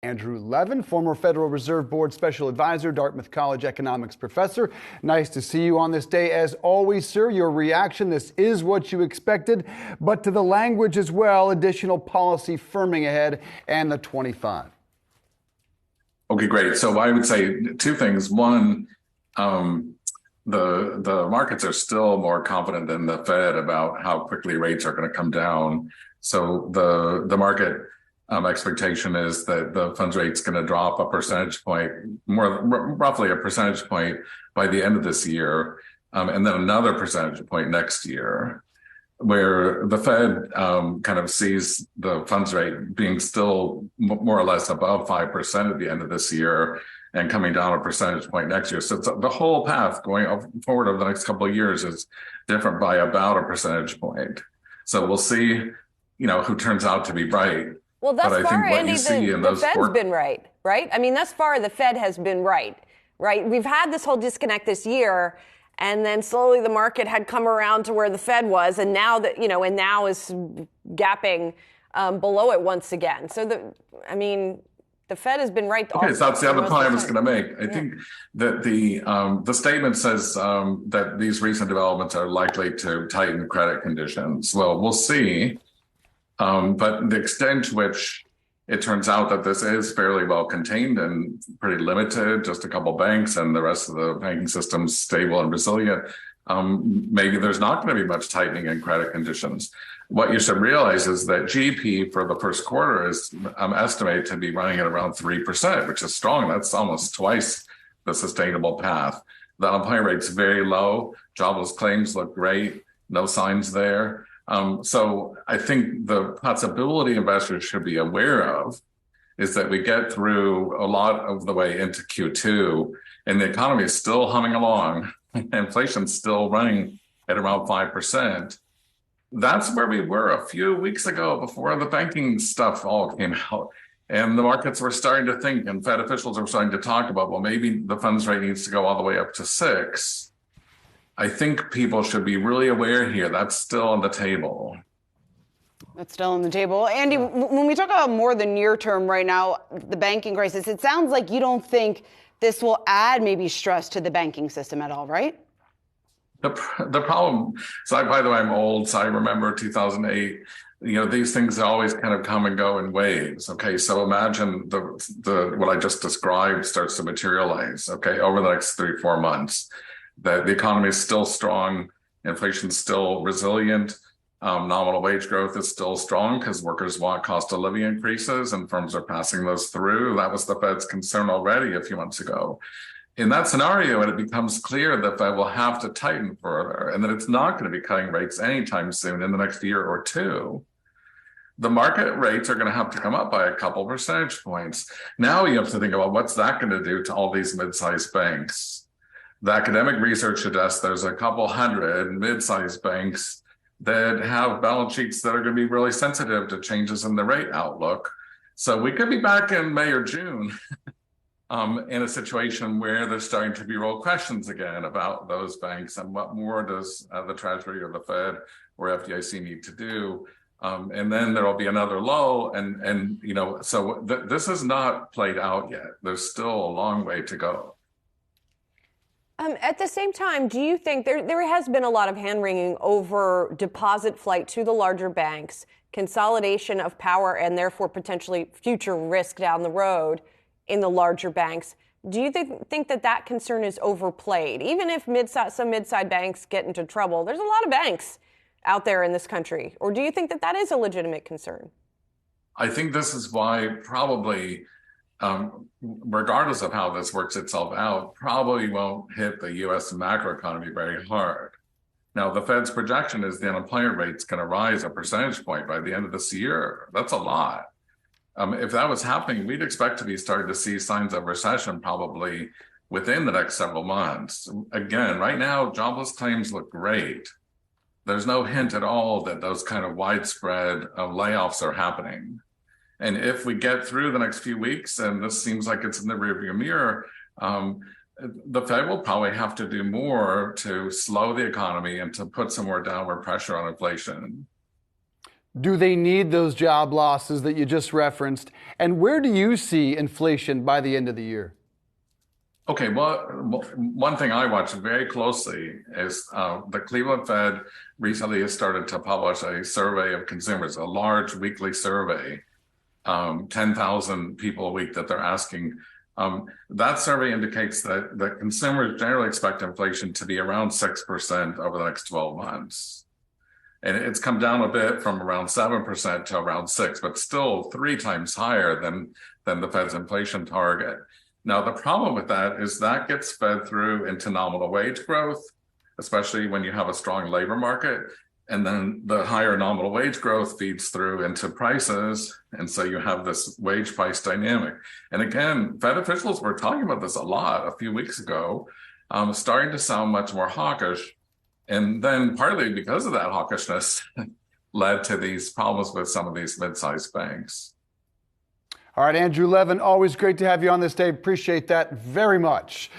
Andrew Levin, former Federal Reserve Board Special Advisor, Dartmouth College economics professor. Nice to see you on this day. As always, sir, your reaction, this is what you expected, but to the language as well, additional policy firming ahead and the 25. Okay, great. So I would say two things. One, the markets are still more confident than the Fed about how quickly rates are going to come down. So the market expectation is that the funds rate's going to drop a percentage point, roughly a percentage point by the end of this year, and then another percentage point next year, where the Fed kind of sees the funds rate being still more or less above 5% at the end of this year and coming down a percentage point next year. So the whole path going forward over the next couple of years is different by about a percentage point. So we'll see, who turns out to be right. Well, thus far, Andy, the Fed's been right? I mean, thus far, the Fed has been right? We've had this whole disconnect this year, and then slowly the market had come around to where the Fed was, and now now is gapping below it once again. So the Fed has been right. Okay, so that's the other point I was going to make. I think that the statement says that these recent developments are likely to tighten credit conditions. Well, we'll see. But the extent to which it turns out that this is fairly well contained and pretty limited, just a couple banks and the rest of the banking system's stable and resilient, maybe there's not going to be much tightening in credit conditions. What you should realize is that GDP for the first quarter is estimated to be running at around 3%, which is strong. That's almost twice the sustainable path. The unemployment rate's very low. Jobless claims look great. No signs there. So I think the possibility investors should be aware of is that we get through a lot of the way into Q2 and the economy is still humming along. Inflation's still running at around 5%. That's where we were a few weeks ago before the banking stuff all came out. And the markets were starting to think, and Fed officials were starting to talk about, well, maybe the funds rate needs to go all the way up to 6. I think people should be really aware here. That's still on the table. That's still on the table. Andy, when we talk about more the near term right now, the banking crisis, it sounds like you don't think this will add maybe stress to the banking system at all, right? The problem, so by the way, I'm old, so I remember 2008. These things always kind of come and go in waves. Okay, so imagine the what I just described starts to materialize. Okay, over the next 3-4 months. The economy is still strong, inflation's still resilient, nominal wage growth is still strong because workers want cost of living increases and firms are passing those through. That was the Fed's concern already a few months ago. In that scenario, and it becomes clear that the Fed will have to tighten further and that it's not going to be cutting rates anytime soon in the next year or two. The market rates are going to have to come up by a couple percentage points. Now you have to think about what's that going to do to all these mid-sized banks. The academic research suggests there's a couple hundred mid-sized banks that have balance sheets that are going to be really sensitive to changes in the rate outlook. So we could be back in May or June in a situation where there's starting to be real questions again about those banks and what more does the Treasury or the Fed or FDIC need to do. And then there will be another lull. So this is not played out yet. There's still a long way to go. At the same time, do you think there has been a lot of hand-wringing over deposit flight to the larger banks, consolidation of power, and therefore potentially future risk down the road in the larger banks? Do you think that concern is overplayed? Even if some mid-sized banks get into trouble, there's a lot of banks out there in this country. Or do you think that is a legitimate concern? I think this is why probably regardless of how this works itself out, probably won't hit the U.S. macroeconomy very hard. Now, the Fed's projection is the unemployment rate's going to rise a percentage point by the end of this year. That's a lot. If that was happening, we'd expect to be starting to see signs of recession probably within the next several months. Again, right now, jobless claims look great. There's no hint at all that those kind of widespread layoffs are happening. And if we get through the next few weeks, and this seems like it's in the rearview mirror, the Fed will probably have to do more to slow the economy and to put some more downward pressure on inflation. Do they need those job losses that you just referenced? And where do you see inflation by the end of the year? Okay, well, one thing I watch very closely is the Cleveland Fed recently has started to publish a survey of consumers, a large weekly survey, 10,000 people a week that they're asking. That survey indicates that consumers generally expect inflation to be around 6% over the next 12 months. And it's come down a bit from around 7% to around 6%, but still 3 times higher than the Fed's inflation target. Now, the problem with that is that gets fed through into nominal wage growth, especially when you have a strong labor market. And then the higher nominal wage growth feeds through into prices. And so you have this wage price dynamic. And again, Fed officials were talking about this a lot a few weeks ago, starting to sound much more hawkish. And then partly because of that hawkishness led to these problems with some of these mid-sized banks. All right, Andrew Levin, always great to have you on this day. Appreciate that very much.